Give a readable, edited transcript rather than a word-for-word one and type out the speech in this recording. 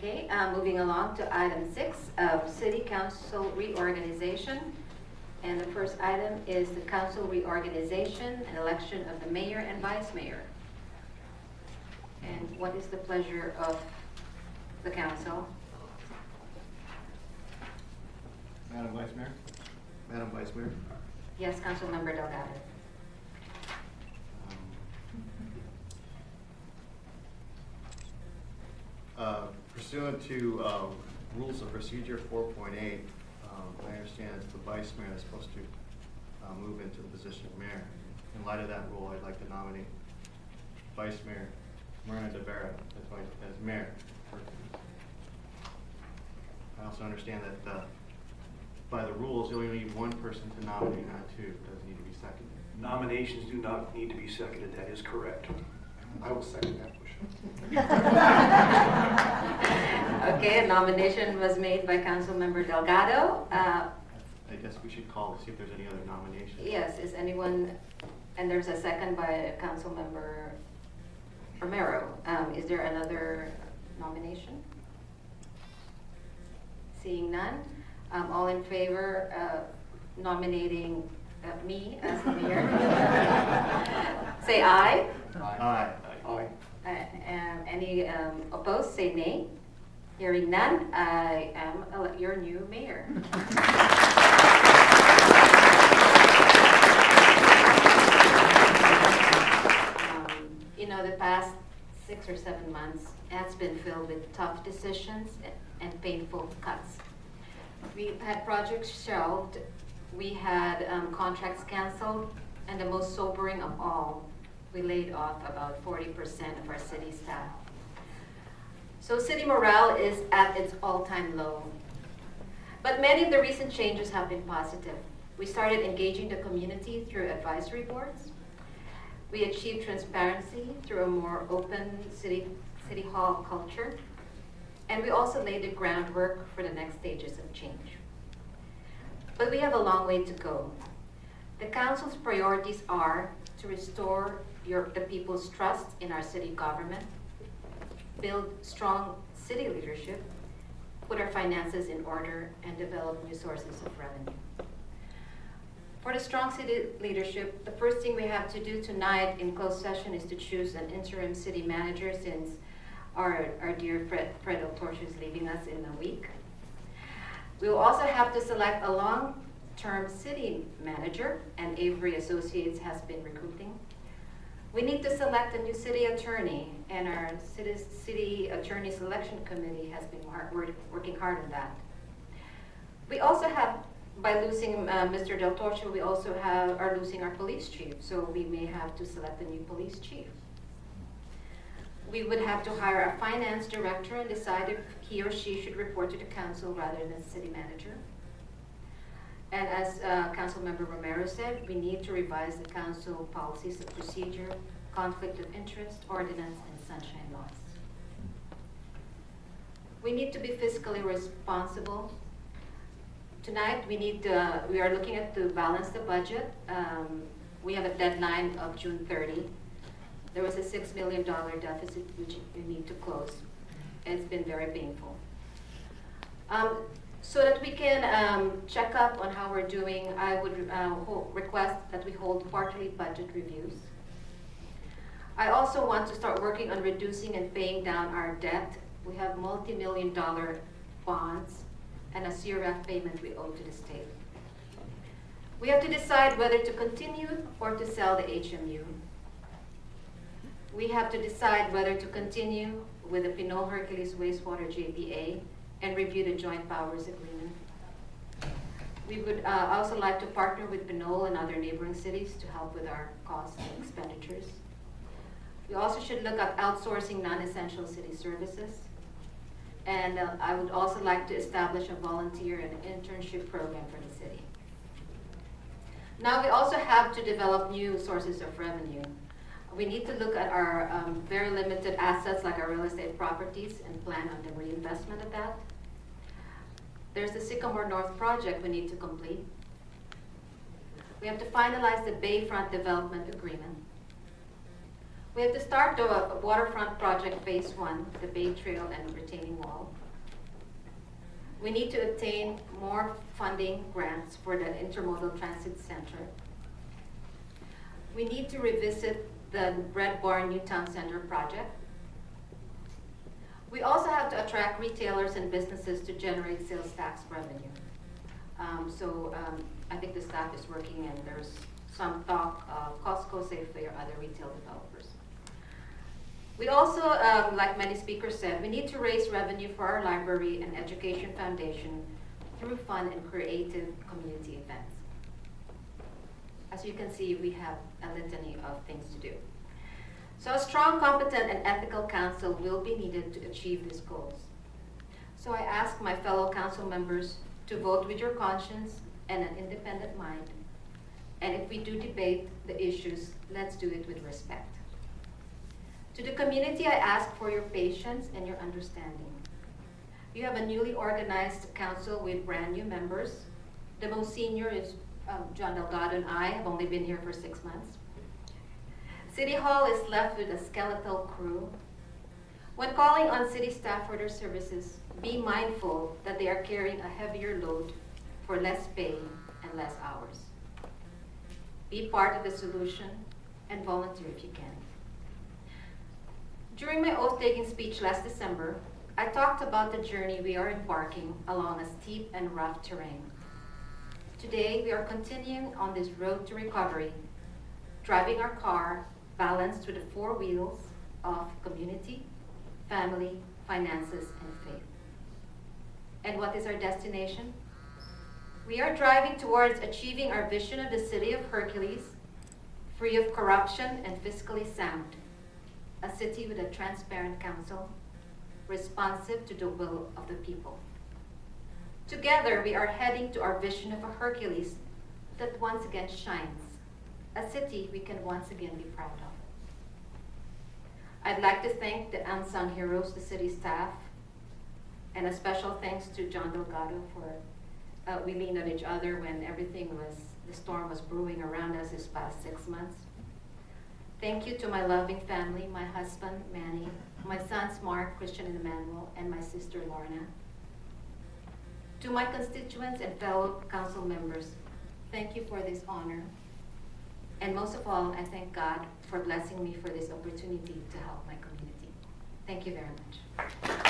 Okay, moving along to item 6 of City Council reorganization. And the first item is the council reorganization and election of the mayor and vice mayor. And what is the pleasure of the council? Madam Vice Mayor? Madam Vice Mayor? Yes, Council Member Delgado. Pursuant to Rules of Procedure 4.8, I understand it's the Vice Mayor that's supposed to move into the position of Mayor. In light of that rule, I'd like to nominate Vice Mayor Myrna de Vera as Mayor. I also understand that by the rules, you only need one person to nominate, not two. It doesn't need to be seconded. Nominations do not need to be seconded. That is correct. I will second that motion. Okay, a nomination was made by Council Member Delgado. I guess we should call to see if there's any other nominations. Yes, is anyone, and there's a second by Council Member Romero. Is there another nomination? Seeing none, all in favor of nominating me as the mayor? Say aye. Aye. Aye. Any opposed, say nay. Hearing none, I am your new mayor. You know, the past 6 or 7 months has been filled with tough decisions and painful cuts. We've had projects shelved, we had contracts canceled, and the most sobering of all, we laid off about 40% of our city staff. So city morale is at its all-time low. But many of the recent changes have been positive. We started engaging the community through advisory boards. We achieved transparency through a more open city hall culture. And we also laid the groundwork for the next stages of change. But we have a long way to go. The council's priorities are to restore the people's trust in our city government, build strong city leadership, put our finances in order, and develop new sources of revenue. For the strong city leadership, the first thing we have to do tonight in closed session is to choose an interim city manager, since our dear Fred Del Torcio is leaving us in a week. We will also have to select a long-term city manager, and Avery Associates has been recruiting. We need to select a new city attorney, and our city attorney selection committee has been working hard on that. We also have, by losing Mr. Del Torcio, we also are losing our police chief, so we may have to select a new police chief. We would have to hire a finance director and decide if he or she should report to the council rather than the city manager. And as Councilmember Romero said, we need to revise the council policies of procedure, conflict of interest, ordinance, and sunshine laws. We need to be fiscally responsible. Tonight, we are looking at to balance the budget. We have a deadline of June 30. There was a $6 million deficit which we need to close. It's been very painful. So that we can check up on how we're doing, I would request that we hold quarterly budget reviews. I also want to start working on reducing and paying down our debt. We have multi-million-dollar bonds and a CRF payment we owe to the state. We have to decide whether to continue or to sell the HMU. We have to decide whether to continue with the Mayor of Hercules wastewater JPA and review the joint powers agreement. We would also like to partner with Pinole and other neighboring cities to help with our costs and expenditures. We also should look at outsourcing non-essential city services. And I would also like to establish a volunteer and internship program for the city. Now we also have to develop new sources of revenue. We need to look at our very limited assets like our real estate properties and plan on the reinvestment of that. There's the Sycamore North project we need to complete. We have to finalize the Bayfront development agreement. We have to start the waterfront project phase 1, the Bay Trail and retaining wall. We need to obtain more funding grants for the Intermodal Transit Center. We need to revisit the Bread Barn New Town Center project. We also have to attract retailers and businesses to generate sales tax revenue. I think the staff is working, and there's some talk of Costco, Safeway, or other retail developers. We also, like many speakers said, we need to raise revenue for our library and education foundation through fun and creative community events. As you can see, we have a litany of things to do. So a strong, competent, and ethical council will be needed to achieve these goals. So I ask my fellow council members to vote with your conscience and an independent mind. And if we do debate the issues, let's do it with respect. To the community, I ask for your patience and your understanding. You have a newly organized council with brand new members. The most senior is John Delgado, and I have only been here for 6 months. City Hall is left with a skeletal crew. When calling on city staff for their services, be mindful that they are carrying a heavier load for less pay and less hours. Be part of the solution and volunteer if you can. During my oath-taking speech last December, I talked about the journey we are embarking along a steep and rough terrain. Today, we are continuing on this road to recovery, driving our car balanced with the 4 wheels of community, family, finances, and faith. And what is our destination? We are driving towards achieving our vision of the city of Hercules, free of corruption and fiscally sound, a city with a transparent council, responsive to the will of the people. Together, we are heading to our vision of a Hercules that once again shines, a city we can once again be proud of. I'd like to thank the unsung heroes, the city staff, and a special thanks to John Delgado for we leaned on each other when the storm was brewing around us this past 6 months. Thank you to my loving family, my husband, Manny, my sons, Mark, Christian, and Emmanuel, and my sister, Lorna. To my constituents and fellow council members, thank you for this honor. And most of all, I thank God for blessing me for this opportunity to help my community. Thank you very much.